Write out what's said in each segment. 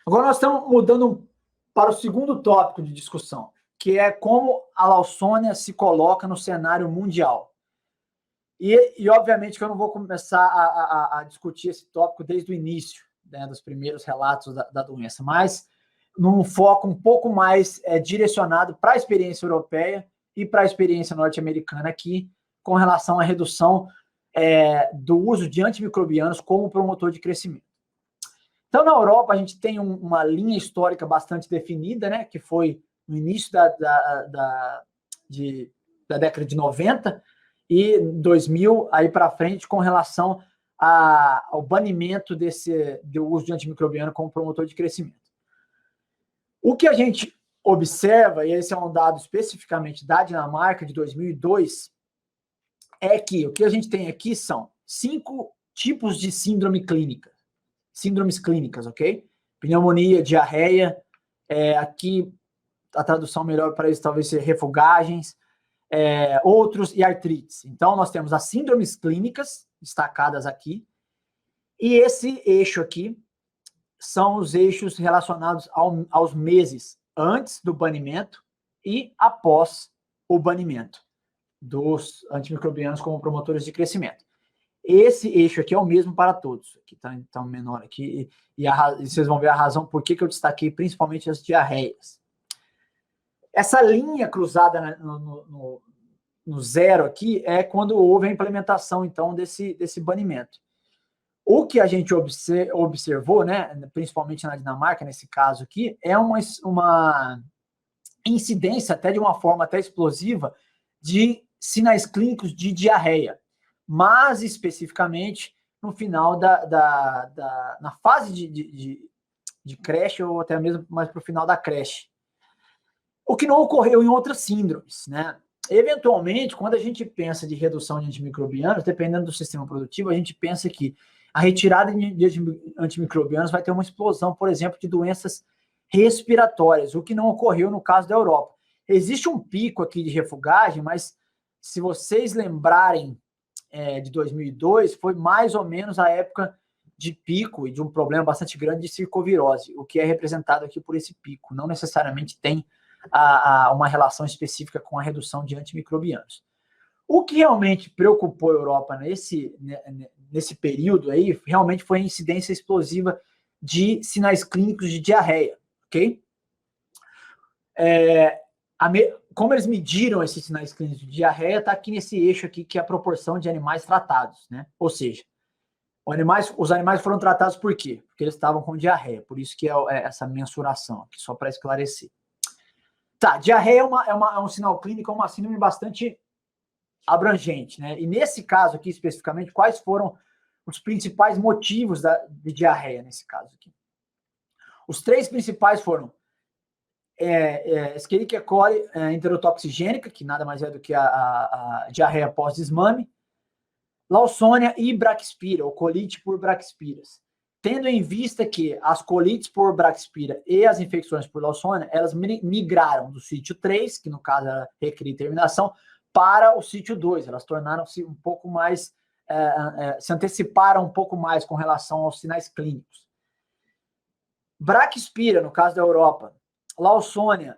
Agora nós estamos mudando para o segundo tópico de discussão, que é como a Lawsonia se coloca no cenário mundial. E obviamente que eu não vou começar a discutir esse tópico desde o início, né, dos primeiros relatos da doença, mas num foco um pouco mais direcionado para a experiência europeia e para a experiência norte-americana aqui, com relação à redução do uso de antimicrobianos como promotor de crescimento. Então, na Europa, a gente tem uma linha histórica bastante definida, né, que foi no início da década de 90 e 2000, aí para frente, com relação ao banimento do uso de antimicrobiano como promotor de crescimento. O que a gente observa, e esse é um dado especificamente da Dinamarca de 2002, é que o que a gente tem aqui são 5 tipos de síndromes clínicas, ok? Pneumonia, diarreia, aqui a tradução melhor para isso talvez seja refugagens, outros e artrites. Então, nós temos as síndromes clínicas destacadas aqui, e esse eixo aqui são os eixos relacionados aos meses antes do banimento e após o banimento dos antimicrobianos como promotores de crescimento. Esse eixo aqui é o mesmo para todos. Aqui está então menor aqui, e vocês vão ver a razão por que eu destaquei principalmente as diarreias. Essa linha cruzada no zero aqui é quando houve a implementação, então, desse banimento. O que a gente observou, né, principalmente na Dinamarca, nesse caso aqui, é uma incidência, até de uma forma até explosiva, de sinais clínicos de diarreia, mas especificamente no final na fase de creche, ou até mesmo mais para o final da creche. O que não ocorreu em outras síndromes, né? Eventualmente, quando a gente pensa de redução de antimicrobianos, dependendo do sistema produtivo, a gente pensa que a retirada de antimicrobianos vai ter uma explosão, por exemplo, de doenças respiratórias, o que não ocorreu no caso da Europa. Existe um pico aqui de refugagem, mas se vocês lembrarem de 2002, foi mais ou menos a época de pico e de um problema bastante grande de circovirose, o que é representado aqui por esse pico. Não necessariamente tem uma relação específica com a redução de antimicrobianos. O que realmente preocupou a Europa nesse período aí, realmente foi a incidência explosiva de sinais clínicos de diarreia, ok? Como eles mediram esses sinais clínicos de diarreia, está aqui nesse eixo aqui, que é a proporção de animais tratados, né? Ou seja, os animais foram tratados por quê? Porque eles estavam com diarreia, por isso que é essa mensuração aqui, só para esclarecer. Tá, diarreia é um sinal clínico, é uma síndrome bastante abrangente, né? E nesse caso aqui, especificamente, quais foram os principais motivos de diarreia nesse caso aqui? Os 3 principais foram Escherichia coli enterotoxigênica, que nada mais é do que a diarreia pós-desmame, Lawsonia e Braxpira, ou colite por Braxpiras. Tendo em vista que as colites por Braxpira e as infecções por Lawsonia, elas migraram do sítio 3, que no caso era recria e terminação, para o sítio 2. Elas tornaram-se um pouco mais, se anteciparam um pouco mais com relação aos sinais clínicos. Braxpira, no caso da Europa, Lawsonia,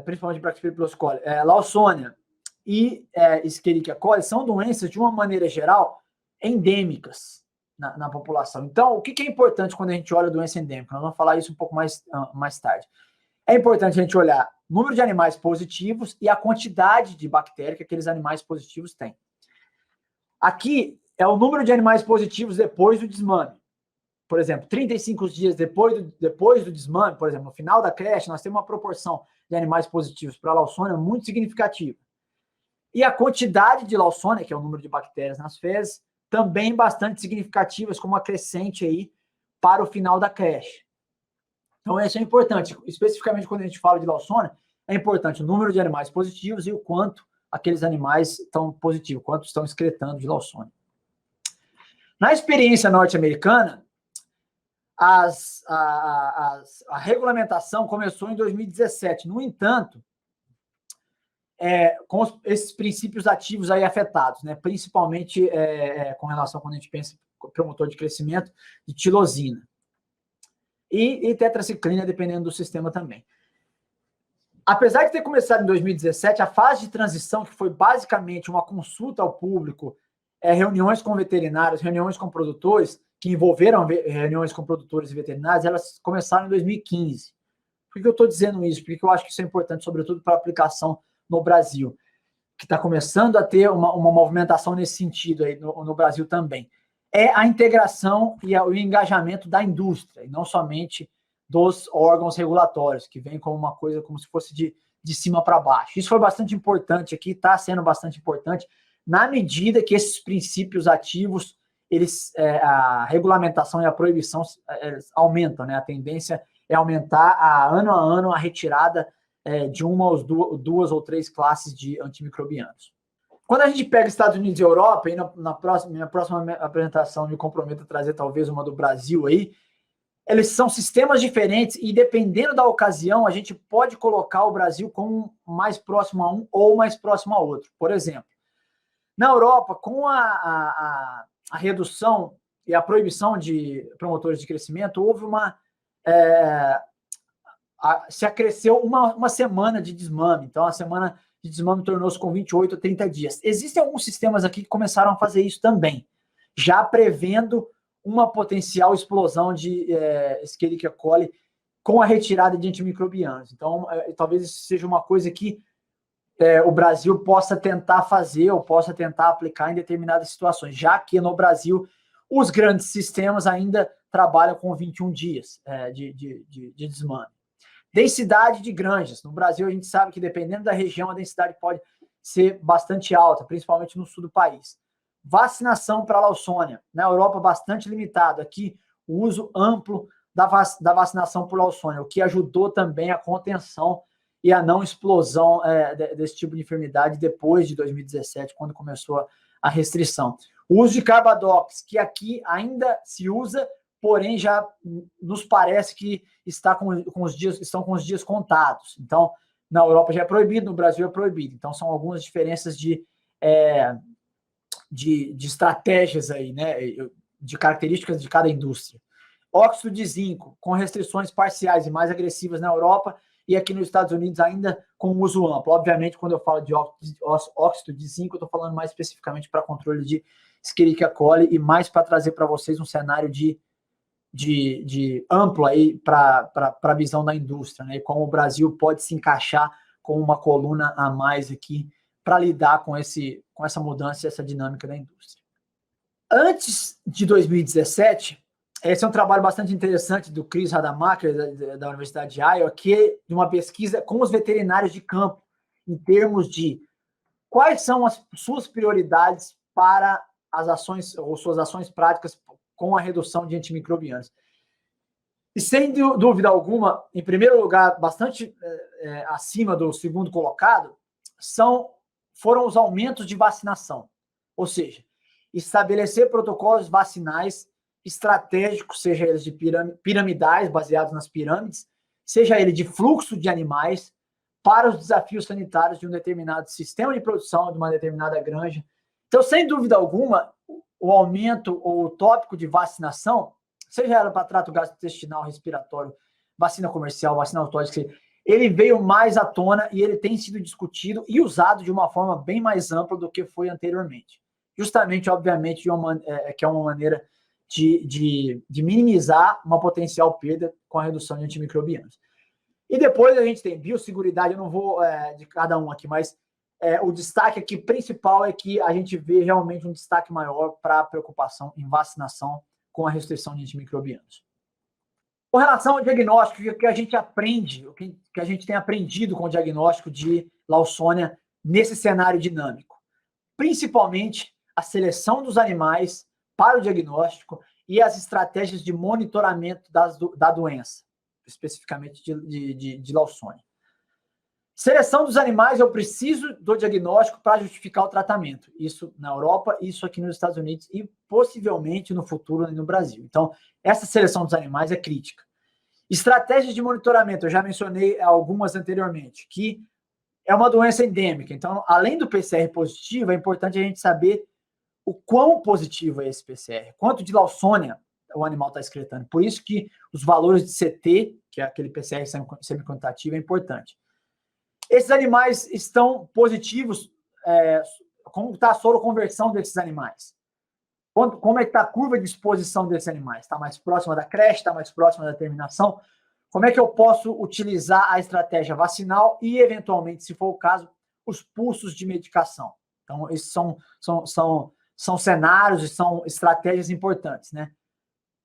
principalmente Braxpira pyloscoli, Lawsonia e Escherichia coli são doenças, de uma maneira geral, endêmicas na população. Então, o que é importante quando a gente olha a doença endêmica? Nós vamos falar isso um pouco mais tarde. É importante a gente olhar o número de animais positivos e a quantidade de bactéria que aqueles animais positivos têm. Aqui é o número de animais positivos depois do desmame. Por exemplo, 35 dias depois do desmame, por exemplo, no final da creche, nós temos uma proporção de animais positivos para a Lawsonia muito significativa. E a quantidade de Lawsonia, que é o número de bactérias nas fezes, também bastante significativas, como uma crescente aí para o final da creche. Então, isso é importante. Especificamente quando a gente fala de Lawsonia, é importante o número de animais positivos e o quanto aqueles animais estão positivos, quanto estão excretando de Lawsonia. Na experiência norte-americana, a regulamentação começou em 2017. No entanto, com esses princípios ativos aí afetados, né? Principalmente com relação, quando a gente pensa em promotor de crescimento, de tirosina. e tetraciclina, dependendo do sistema também. Apesar de ter começado em 2017, a fase de transição, que foi basicamente uma consulta ao público, reuniões com veterinários, reuniões com produtores, que envolveram reuniões com produtores e veterinários, elas começaram em 2015. Por que eu estou dizendo isso? Porque eu acho que isso é importante, sobretudo para a aplicação no Brasil, que está começando a ter uma movimentação nesse sentido aí no Brasil também. É a integração e o engajamento da indústria, e não somente dos órgãos regulatórios, que vem como uma coisa como se fosse de cima para baixo. Isso foi bastante importante aqui, está sendo bastante importante, na medida que esses princípios ativos, a regulamentação e a proibição aumentam, né? A tendência é aumentar a ano a retirada de uma ou duas ou três classes de antimicrobianos. Quando a gente pega Estados Unidos e Europa, e minha próxima apresentação me comprometo a trazer talvez uma do Brasil aí, eles são sistemas diferentes e dependendo da ocasião, a gente pode colocar o Brasil como mais próximo a um ou mais próximo a outro. Por exemplo, na Europa, com a redução e a proibição de promotores de crescimento, houve se acresceu uma semana de desmame. Então, a semana de desmame tornou-se com 28 a 30 dias. Existem alguns sistemas aqui que começaram a fazer isso também, já prevendo uma potencial explosão de Escherichia coli com a retirada de antimicrobianos. Então, talvez isso seja uma coisa que o Brasil possa tentar fazer ou possa tentar aplicar em determinadas situações, já que no Brasil os grandes sistemas ainda trabalham com 21 dias de desmame. Densidade de granjas. No Brasil, a gente sabe que, dependendo da região, a densidade pode ser bastante alta, principalmente no sul do país. Vacinação para a Lawsonia. Na Europa, bastante limitado. Aqui, o uso amplo da vacinação por Lawsonia, o que ajudou também a contenção e a não explosão desse tipo de enfermidade depois de 2017, quando começou a restrição. O uso de Carbadox, que aqui ainda se usa, porém já nos parece que estão com os dias contados. Então, na Europa já é proibido, no Brasil é proibido. Então, são algumas diferenças de estratégias aí, né? De características de cada indústria. Óxido de zinco, com restrições parciais e mais agressivas na Europa, e aqui nos Estados Unidos ainda com uso amplo. Obviamente, quando eu falo de óxido de zinco, eu estou falando mais especificamente para controle de Escherichia coli e mais para trazer para vocês um cenário de amplo aí para a visão da indústria, né? E como o Brasil pode se encaixar com uma coluna a mais aqui para lidar com essa mudança e essa dinâmica da indústria. Antes de 2017, esse é um trabalho bastante interessante do Chris Rademacher, da Universidade de Iowa, que é de uma pesquisa com os veterinários de campo, em termos de quais são as suas prioridades para as ações, ou suas ações práticas com a redução de antimicrobianos. E sem dúvida alguma, em primeiro lugar, bastante acima do segundo colocado, foram os aumentos de vacinação. Ou seja, estabelecer protocolos vacinais estratégicos, seja eles de piramidais, baseados nas pirâmides, seja ele de fluxo de animais, para os desafios sanitários de um determinado sistema de produção, de uma determinada granja. Então, sem dúvida alguma, o aumento ou o tópico de vacinação, seja ela para trato gastrointestinal, respiratório, vacina comercial, vacina autótica, ele veio mais à tona e ele tem sido discutido e usado de uma forma bem mais ampla do que foi anteriormente. Justamente, obviamente, que é uma maneira de minimizar uma potencial perda com a redução de antimicrobianos. E depois a gente tem biosseguridade, eu não vou de cada um aqui, mas o destaque aqui principal é que a gente vê realmente um destaque maior para a preocupação em vacinação com a restrição de antimicrobianos. Com relação ao diagnóstico, o que a gente aprende, o que a gente tem aprendido com o diagnóstico de Lawsonia nesse cenário dinâmico? Principalmente a seleção dos animais para o diagnóstico e as estratégias de monitoramento da doença, especificamente de Lawsonia. Seleção dos animais, eu preciso do diagnóstico para justificar o tratamento. Isso na Europa, isso aqui nos Estados Unidos e possivelmente no futuro no Brasil. Então, essa seleção dos animais é crítica. Estratégias de monitoramento, eu já mencionei algumas anteriormente, que é uma doença endêmica. Então, além do PCR positivo, é importante a gente saber o quão positivo é esse PCR, quanto de Lawsonia o animal está excretando. Por isso que os valores de CT, que é aquele PCR semi-quantitativo, é importante. Esses animais estão positivos. Como está a soroconversão desses animais? Como é que está a curva de exposição desses animais? Está mais próxima da creche? Está mais próxima da terminação? Como é que eu posso utilizar a estratégia vacinal e, eventualmente, se for o caso, os pulsos de medicação? Então, esses são cenários e são estratégias importantes, né?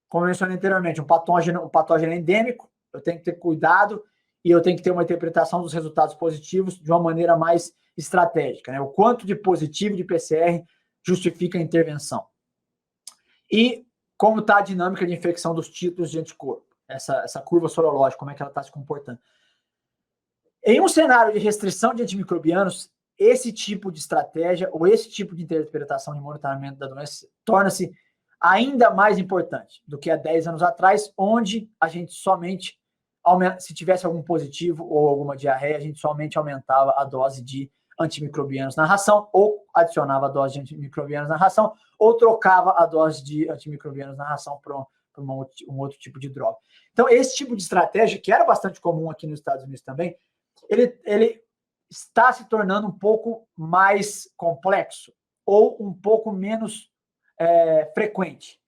Como eu mencionei anteriormente, um patógeno endêmico, eu tenho que ter cuidado e eu tenho que ter uma interpretação dos resultados positivos de uma maneira mais estratégica, né? O quanto de positivo de PCR justifica a intervenção. E como está a dinâmica de infecção dos títulos de anticorpo, essa curva sorológica, como é que ela está se comportando. Em um cenário de restrição de antimicrobianos, esse tipo de estratégia ou esse tipo de interpretação de monitoramento da doença torna-se ainda mais importante do que há 10 anos atrás, onde a gente somente, se tivesse algum positivo ou alguma diarreia, a gente somente aumentava a dose de antimicrobianos na ração, ou adicionava a dose de antimicrobianos na ração, ou trocava a dose de antimicrobianos na ração por um outro tipo de droga. Então, esse tipo de estratégia, que era bastante comum aqui nos Estados Unidos também, ele está se tornando um pouco mais complexo ou um pouco menos frequente,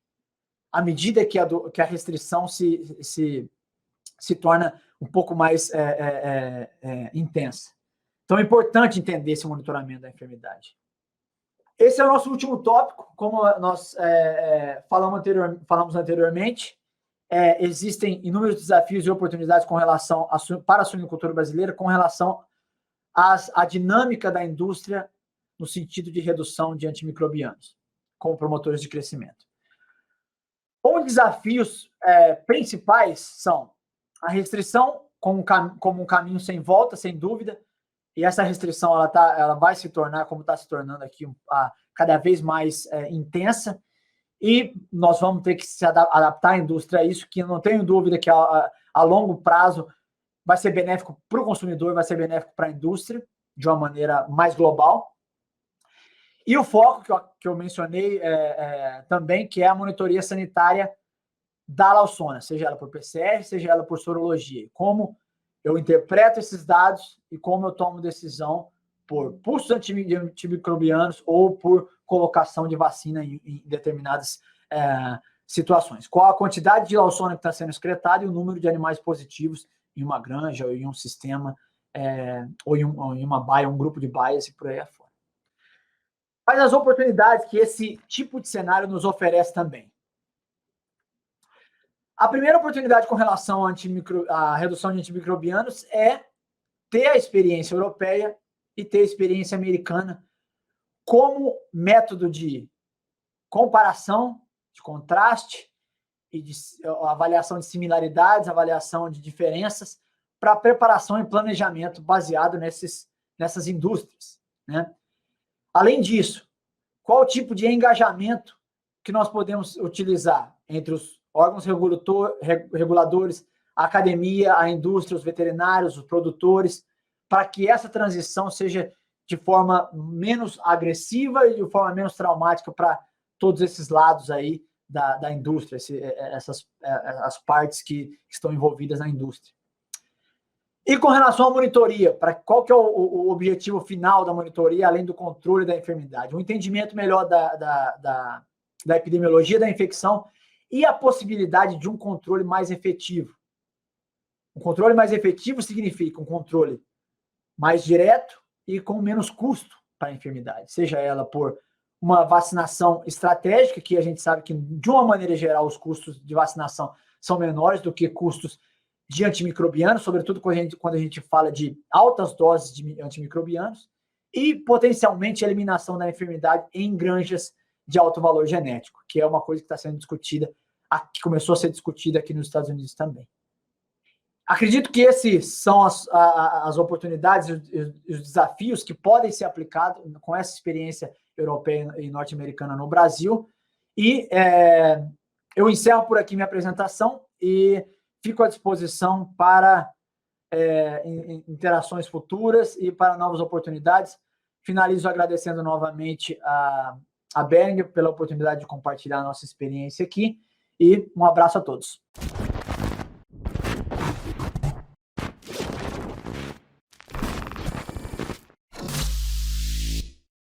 à medida que a restrição se torna um pouco mais intensa. Então, é importante entender esse monitoramento da enfermidade. Esse é o nosso último tópico. Como nós falamos anteriormente, existem inúmeros desafios e oportunidades para a suinocultura brasileira com relação à dinâmica da indústria no sentido de redução de antimicrobianos, como promotores de crescimento. Os desafios principais são a restrição como um caminho sem volta, sem dúvida, e essa restrição ela vai se tornar, como está se tornando aqui, cada vez mais intensa, e nós vamos ter que se adaptar à indústria a isso, que eu não tenho dúvida que a longo prazo vai ser benéfico para o consumidor, vai ser benéfico para a indústria, de uma maneira mais global. E o foco que eu mencionei também, que é a monitoria sanitária da Lawsonia, seja ela por PCR, seja ela por sorologia. Como eu interpreto esses dados e como eu tomo decisão por pulsos antimicrobianos ou por colocação de vacina em determinadas situações. Qual a quantidade de Lawsonia que está sendo excretada e o número de animais positivos em uma granja ou em um sistema, ou em uma baia, um grupo de baias e por aí afora. Mas as oportunidades que esse tipo de cenário nos oferece também. A primeira oportunidade com relação à redução de antimicrobianos é ter a experiência europeia e ter a experiência americana como método de comparação, de contraste e de avaliação de similaridades, avaliação de diferenças para preparação e planejamento baseado nessas indústrias, né? Além disso, qual o tipo de engajamento que nós podemos utilizar entre os órgãos reguladores, a academia, a indústria, os veterinários, os produtores, para que essa transição seja de forma menos agressiva e de forma menos traumática para todos esses lados aí da indústria, as partes que estão envolvidas na indústria. E com relação à monitoria, qual que é o objetivo final da monitoria, além do controle da enfermidade? Um entendimento melhor da epidemiologia da infecção e a possibilidade de um controle mais efetivo. Um controle mais efetivo significa um controle mais direto e com menos custo para a enfermidade, seja ela por uma vacinação estratégica, que a gente sabe que, de uma maneira geral, os custos de vacinação são menores do que custos de antimicrobianos, sobretudo quando a gente fala de altas doses de antimicrobianos, e potencialmente a eliminação da enfermidade em granjas de alto valor genético, que é uma coisa que está sendo discutida, que começou a ser discutida aqui nos Estados Unidos também. Acredito que esses são as oportunidades e os desafios que podem ser aplicados com essa experiência europeia e norte-americana no Brasil. E eu encerro por aqui minha apresentação e fico à disposição para interações futuras e para novas oportunidades. Finalizo agradecendo novamente a Behringer pela oportunidade de compartilhar a nossa experiência aqui e um abraço a todos.